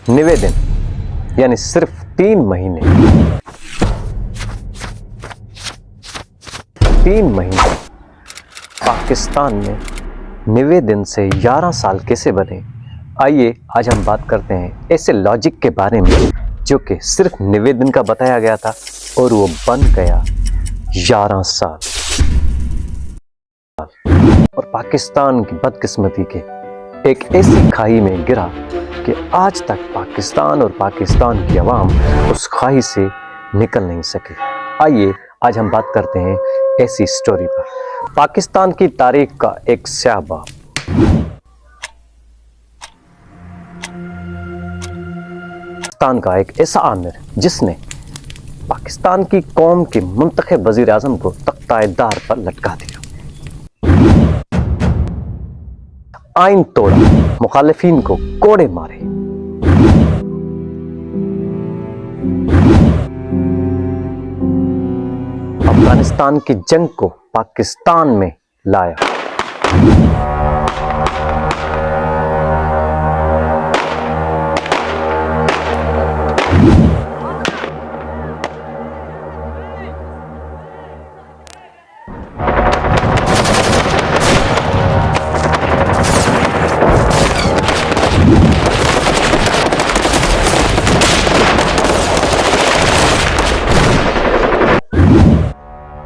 90 दिन यानी सिर्फ 3 महीने 3 महीने पाकिस्तान में 90 दिन से 11 साल कैसे बने। आइए आज हम बात करते हैं ऐसे लॉजिक के बारे में जो कि सिर्फ 90 दिन का बताया गया था और वो बन गया 11 साल। और पाकिस्तान की बदकिस्मती के एक ऐसी खाई में गिरा कि आज तक पाकिस्तान और पाकिस्तान की आवाम उस खाई से निकल नहीं सके। आइए आज हम बात करते हैं ऐसी स्टोरी पर। पाकिस्तान की तारीख का एक स्याह बाब। पाकिस्तान का एक ऐसा आमिर जिसने पाकिस्तान की कौम के मुंतखब वजीर आजम को तख्ताएदार पर लटका दिया, आइन तोड़ा, मुखालिफिन को कोड़े मारे, अफगानिस्तान की जंग को पाकिस्तान में लाया,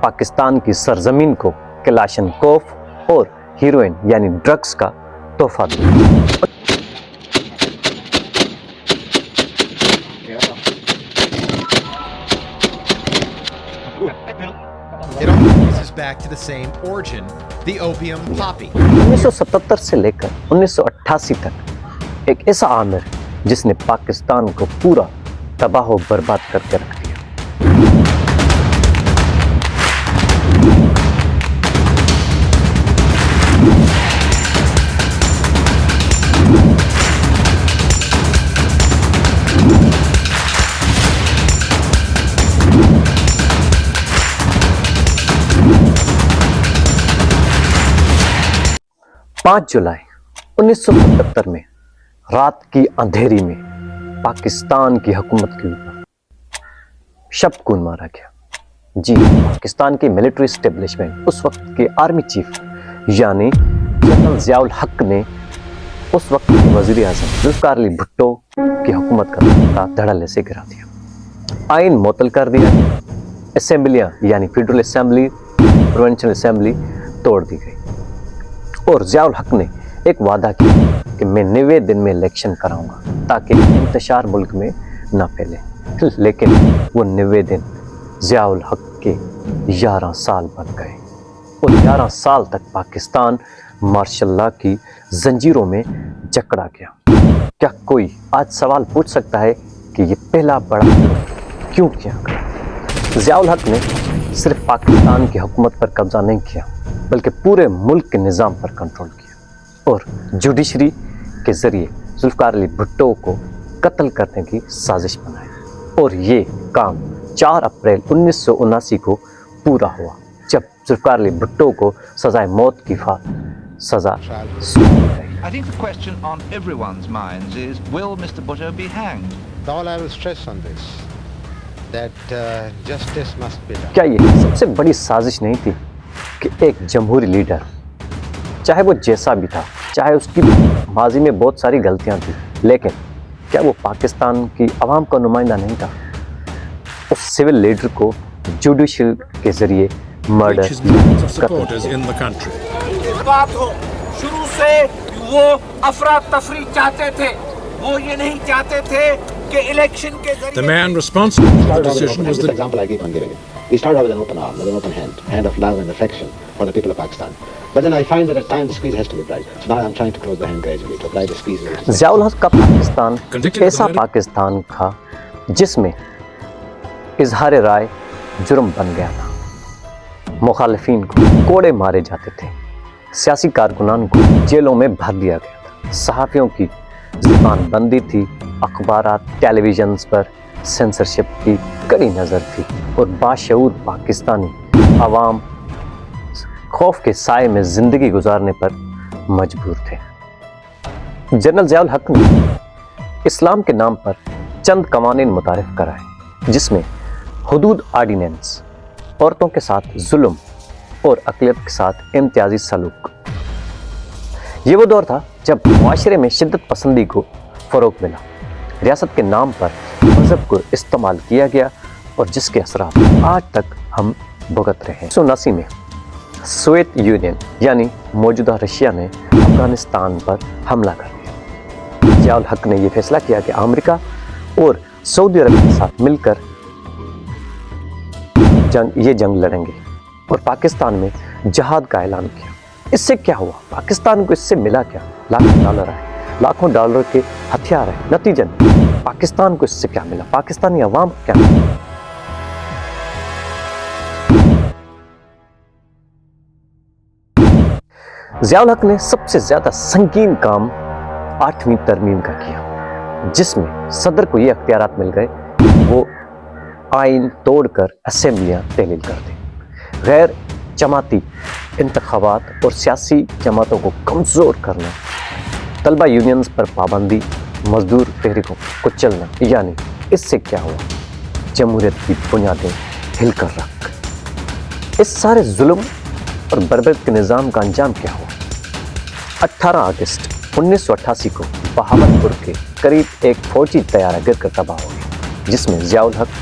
पाकिस्तान की सरजमीन को कलाशनकोफ और हीरोइन यानी ड्रग्स का तोहफा दिया। It all traces back to the same origin, the opium poppy. 1977 से लेकर 1988 तक एक ऐसा आमिर जिसने पाकिस्तान को पूरा तबाह और बर्बाद करके रख दिया। पाँच जुलाई 1977 में रात की अंधेरी में पाकिस्तान की हुकूमत के ऊपर शबकून मारा गया। जी, पाकिस्तान की मिलिट्री एस्टेब्लिशमेंट, उस वक्त के आर्मी चीफ यानी जनरल ज़ियाउल हक ने उस वक्त के वज़ीर आज़म जुल्फ़िकार अली भुट्टो की हुकूमत का तख्ता धड़ल्ले से गिरा दिया। आइन मुअत्तल कर दिया गया। असेंबलियाँ यानी फेडरल असेंबली, प्रोविंशियल असेंबली तोड़ दी गई और ज़ियाउल हक ने एक वादा किया कि मैं 90 दिन में इलेक्शन कराऊंगा ताकि इंतशार मुल्क में ना फैले। लेकिन वो 90 दिन ज़ियाउल हक के 11 साल बन गए और 11 साल तक पाकिस्तान मार्शल लॉ की जंजीरों में जकड़ा गया। क्या कोई आज सवाल पूछ सकता है कि ये पहला बड़ा क्यों किया? ज़ियाउल हक ने सिर्फ पाकिस्तान की हुकूमत पर कब्जा नहीं किया बल्कि पूरे मुल्क के निज़ाम पर कंट्रोल किया और जुडिशरी के ज़रिए जुल्फ़िकार अली भुट्टो को कत्ल करने की साजिश बनाई। और ये काम 4 अप्रैल 1979 को पूरा हुआ जब जुल्फ़िकार अली भुट्टो को सज़ाए मौत की सज़ा सुनाई गई। I think the question on everyone's minds is, will Mr. Bhutto be hanged? All I will stress on this, that justice must be done. क्या ये सबसे बड़ी साजिश नहीं थी कि एक जमहूरी लीडर, चाहे वो जैसा भी था, चाहे उसकी माजी में बहुत सारी गलतियां थी, लेकिन क्या वो पाकिस्तान की आवाम का नुमाइंदा नहीं था? उस सिविल लीडर को जुडिशल के जरिए मर्डर बात हो। शुरू से वो अफरा तफरी चाहते थे, वो ये नहीं चाहते थे कि इलेक्शन के जरिए। The man responsible for the decision was the example I keep on giving it. We started out with an open arm, with an open hand of love and affection for the people of Pakistan. But then I find that at times the squeeze has to be applied. So now I'm trying to close the hand gradually, to apply the squeeze. Ziaul हक का पाकिस्तान ऐसा पाकिस्तान था जिसमें इजहार राय जुर्म बन गया था, मुखालिफिन को कोड़े मारे जाते थे, सियासी कारकुनान को जेलों में भर दिया गया था, सहाफ़ियों की ज़ुबान बंदी थी, अखबारात, टेलीविजन्स पर सेंसरशिप की कड़ी नज़र थी और बाशऊर पाकिस्तानी अवाम खौफ के साए में ज़िंदगी गुजारने पर मजबूर थे। जनरल ज़ियाउल हक ने اسلام کے نام پر چند قوانین متعارف کرائے جس میں حدود آرڈیننس، عورتوں کے ساتھ ظلم اور اقلیت کے ساتھ امتیازی سلوک۔ یہ وہ دور تھا جب معاشرے میں شدت پسندی کو فروغ ملا، ریاست کے نام پر مذہب کو استعمال کیا گیا اور جس کے اثرات آج تک ہم بھگت رہے ہیں۔ 1979 میں سوویت یونین یعنی موجودہ رشیا نے افغانستان پر حملہ کر دیا۔ ضیاء الحق نے یہ فیصلہ کیا کہ امریکہ اور سعودی عرب کے ساتھ مل کر یہ جنگ لڑیں گے اور پاکستان میں جہاد کا اعلان کیا۔ اس سے کیا ہوا؟ پاکستان کو اس سے ملا کیا؟ لاکھوں ڈالر آئے، لاکھوں ڈالر کے ہتھیار آئے، نتیجن پاکستان کو اس سے کیا ملا؟ پاکستانی عوام کو کیا ملا؟ ضیاء الحق نے سب سے زیادہ سنگین کام 8ویں ترمیم کا کیا، جس میں صدر کو یہ اختیارات مل گئے وہ آئین توڑ کر اسمبلیاں تحلیل کر دیں، غیر جماعتی انتخابات اور سیاسی جماعتوں کو کمزور کرنا، طلبہ یونینز پر پابندی، مزدور تحریکوں کو چلنا۔ یعنی اس سے کیا ہوا؟ جمہوریت کی بنیادیں ہل کر رکھ۔ اس سارے ظلم اور بربریت کے نظام کا انجام کیا ہوا؟ 18 اگست 1988 کو بہاولپور کے قریب ایک فوجی طیارہ گر کر تباہ ہو گیا، جس میں ضیاء الحق،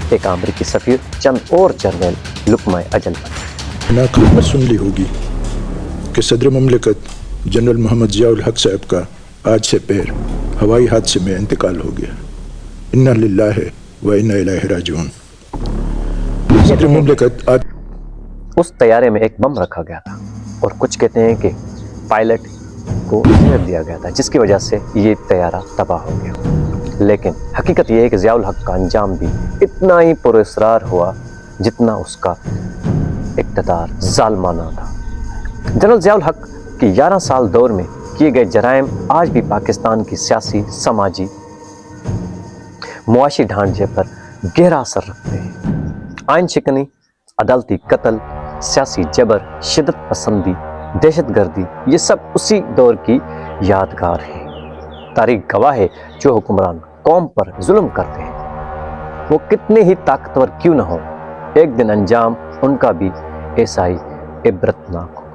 ایک امریکی سفیر، چند اور جرنیل لقمۂ اجل بن گئے۔ خبر سن لی ہوگی کہ صدر مملکت جنرل محمد ضیاء الحق صاحب کا آج سے پہر ہوائی حادثے میں انتقال ہو گیا۔ انا للہ و انا الیہ راجعون۔ صدر مملکت آج اس طیارے میں ایک بم رکھا گیا تھا اور کچھ کہتے ہیں کہ پائلٹ کو زہر دیا گیا تھا، جس کی وجہ سے یہ طیارہ تباہ ہو گیا۔ لیکن حقیقت یہ ہے کہ ضیاء الحق کا انجام بھی اتنا ہی پراسرار ہوا جتنا اس کا اقتدار ظالمانہ تھا۔ جنرل ضیاء الحق کی 11 سال دور میں کیے گئے جرائم آج بھی پاکستان کی سیاسی، سماجی، معاشی ڈھانچے پر گہرا اثر رکھتے ہیں۔ آئین شکنی، عدالتی قتل، سیاسی جبر، شدت پسندی، دہشت گردی، یہ سب اسی دور کی یادگار ہیں۔ تاریخ گواہ ہے جو حکمران قوم پر ظلم کرتے ہیں، وہ کتنے ہی طاقتور کیوں نہ ہوں، ایک دن انجام ان کا بھی ایسا ہی عبرتناک ہو۔